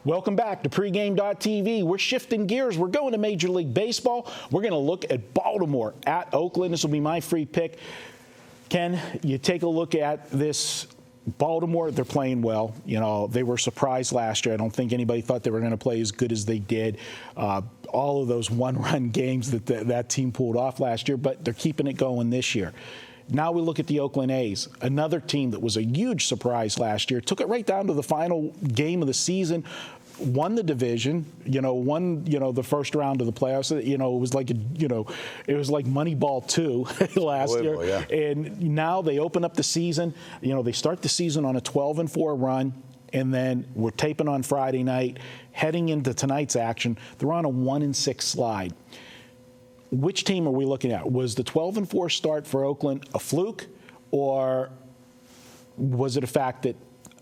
Welcome back to pregame.tv. We're shifting gears. We're going to Major League Baseball. We're going to look at Baltimore at Oakland. This will be my free pick. Ken, you take a look at this. Baltimore, they're playing well. You know, they were surprised last year. I don't think anybody thought they were going to play as good as they did. All of those one-run games that team pulled off last year, but they're keeping it going this year. Now we look at the Oakland A's, another team that was a huge surprise last year. Took it right down to the final game of the season, won the division, won the first round of the playoffs. It was like it was like Moneyball 2 last year. Yeah. And now they open up the season. They start the season on a 12-4 run. And then we're taping on Friday night, heading into tonight's action. They're on a 1-6 slide. Which team are we looking at? Was the 12-4 start for Oakland a fluke, or was it a fact that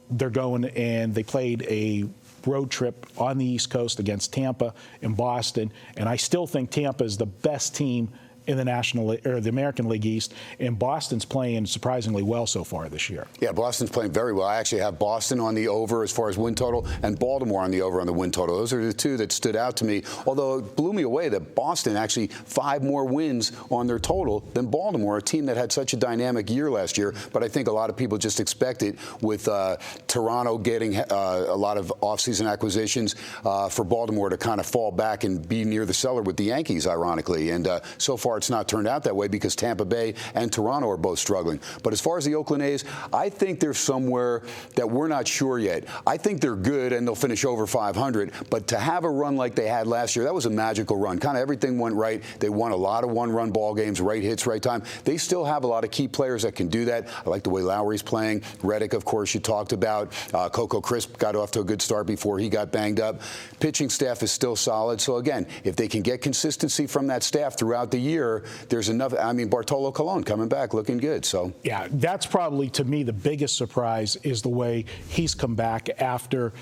they're going and they played a road trip on the East Coast against Tampa and Boston? And I still think Tampa is the best team in the the American League East, and Boston's playing surprisingly well so far this year. Yeah, Boston's playing very well. I actually have Boston on the over as far as win total, and Baltimore on the over on the win total. Those are the two that stood out to me, although it blew me away that Boston actually 5 more wins on their total than Baltimore, a team that had such a dynamic year last year. But I think a lot of people just expect it with Toronto getting a lot of offseason acquisitions for Baltimore to kind of fall back and be near the cellar with the Yankees, ironically. And so far, it's not turned out that way because Tampa Bay and Toronto are both struggling. But as far as the Oakland A's, I think they're somewhere that we're not sure yet. I think they're good and they'll finish over 500. But to have a run like they had last year, that was a magical run. Kind of everything went right. They won a lot of one-run ball games, right hits, right time. They still have a lot of key players that can do that. I like the way Lowry's playing. Reddick, of course, you talked about. Coco Crisp got off to a good start before he got banged up. Pitching staff is still solid. So, again, if they can get consistency from that staff throughout the year, there's enough. I mean, Bartolo Colon coming back looking good. So yeah, that's probably to me the biggest surprise is the way he's come back after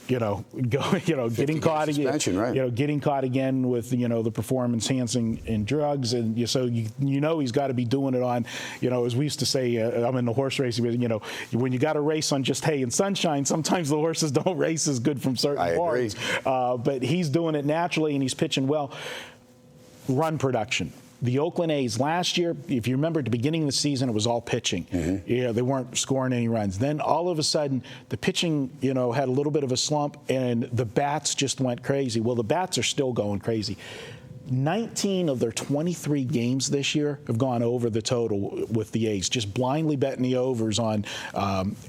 getting caught again, right. Getting caught again with the performance enhancing and drugs, and so he's got to be doing it on as we used to say, I'm in the horse racing, when you got to race on just hay and sunshine, sometimes the horses don't race as good from certain parts. But he's doing it naturally and he's pitching well. Run production. The Oakland A's last year, if you remember at the beginning of the season, it was all pitching. Mm-hmm. Yeah, they weren't scoring any runs. Then all of a sudden, the pitching, had a little bit of a slump, and the bats just went crazy. Well, the bats are still going crazy. 19 of their 23 games this year have gone over the total with the A's. Just blindly betting the overs on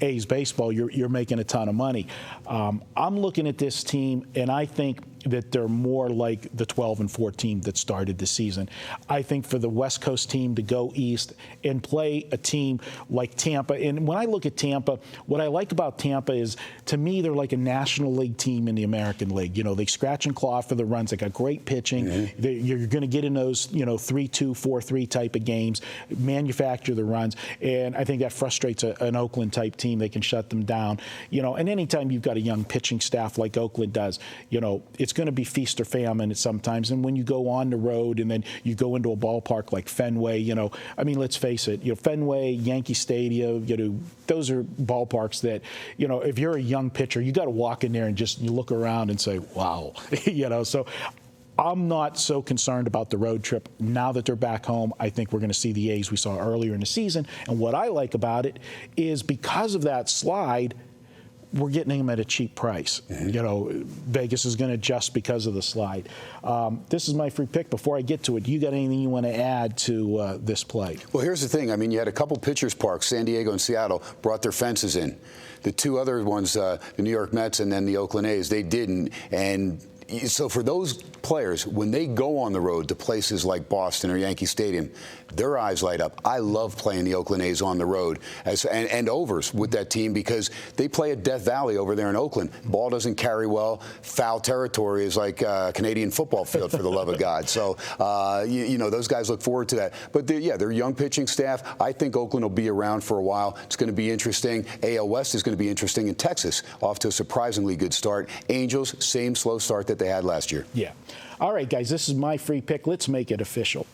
A's baseball, you're making a ton of money. I'm looking at this team, and I think that they're more like the 12-4 team that started the season. I think for the West Coast team to go east and play a team like Tampa, and when I look at Tampa, what I like about Tampa is, to me, they're like a National League team in the American League. They scratch and claw for the runs. They got great pitching. Mm-hmm. You're going to get in those, 3-2, 4-3 type of games, manufacture the runs, and I think that frustrates an Oakland type team. They can shut them down. And anytime you've got a young pitching staff like Oakland does, it's going to be feast or famine sometimes. And when you go on the road and then you go into a ballpark like Fenway, let's face it, Fenway, Yankee Stadium, those are ballparks that, if you're a young pitcher, you got to walk in there and just look around and say, wow, so I'm not so concerned about the road trip. Now that they're back home, I think we're going to see the A's we saw earlier in the season. And what I like about it is because of that slide, we're getting them at a cheap price. Mm-hmm. Vegas is going to adjust because of the slide. This is my free pick. Before I get to it, you got anything you want to add to this play? Well, here's the thing. I mean, you had a couple pitchers parks, San Diego and Seattle, brought their fences in. The two other ones, the New York Mets and then the Oakland A's, they didn't. And so for those players, when they go on the road to places like Boston or Yankee Stadium, their eyes light up. I love playing the Oakland A's on the road and overs with that team because they play at Death Valley over there in Oakland. Ball doesn't carry well. Foul territory is like a Canadian football field, for the love of God. So, those guys look forward to that. But, they're young pitching staff. I think Oakland will be around for a while. It's going to be interesting. AL West is going to be interesting. In Texas, off to a surprisingly good start. Angels, same slow start that they had last year. Yeah. All right, guys, this is my free pick. Let's make it official.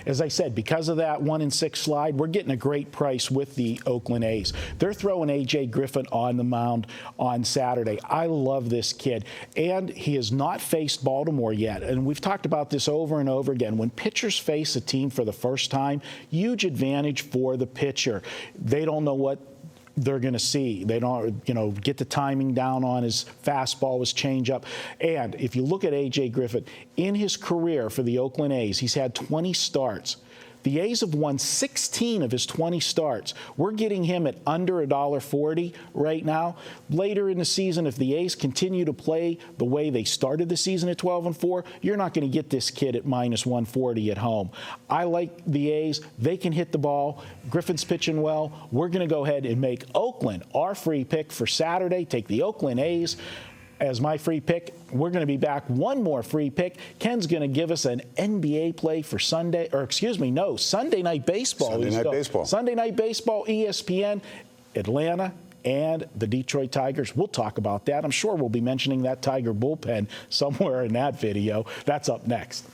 as I said, because of that 1-6 slide, we're getting a great price with the Oakland A's. They're throwing A.J. Griffin on the mound on Saturday. I love this kid, and he has not faced Baltimore yet. And we've talked about this over and over again. When pitchers face a team for the first time, huge advantage for the pitcher. They don't know what they're going to see. They don't, get the timing down on his fastball, his changeup. And if you look at A.J. Griffin, in his career for the Oakland A's, he's had 20 starts. The A's have won 16 of his 20 starts. We're getting him at under $1.40 right now. Later in the season, if the A's continue to play the way they started the season at 12-4, you're not going to get this kid at minus 140 at home. I like the A's. They can hit the ball. Griffin's pitching well. We're going to go ahead and make Oakland our free pick for Saturday. Take the Oakland A's as my free pick. We're going to be back. One more free pick. Ken's going to give us an NBA play for Sunday Night Baseball. Sunday Night Baseball, ESPN, Atlanta, and the Detroit Tigers. We'll talk about that. I'm sure we'll be mentioning that Tiger bullpen somewhere in that video. That's up next.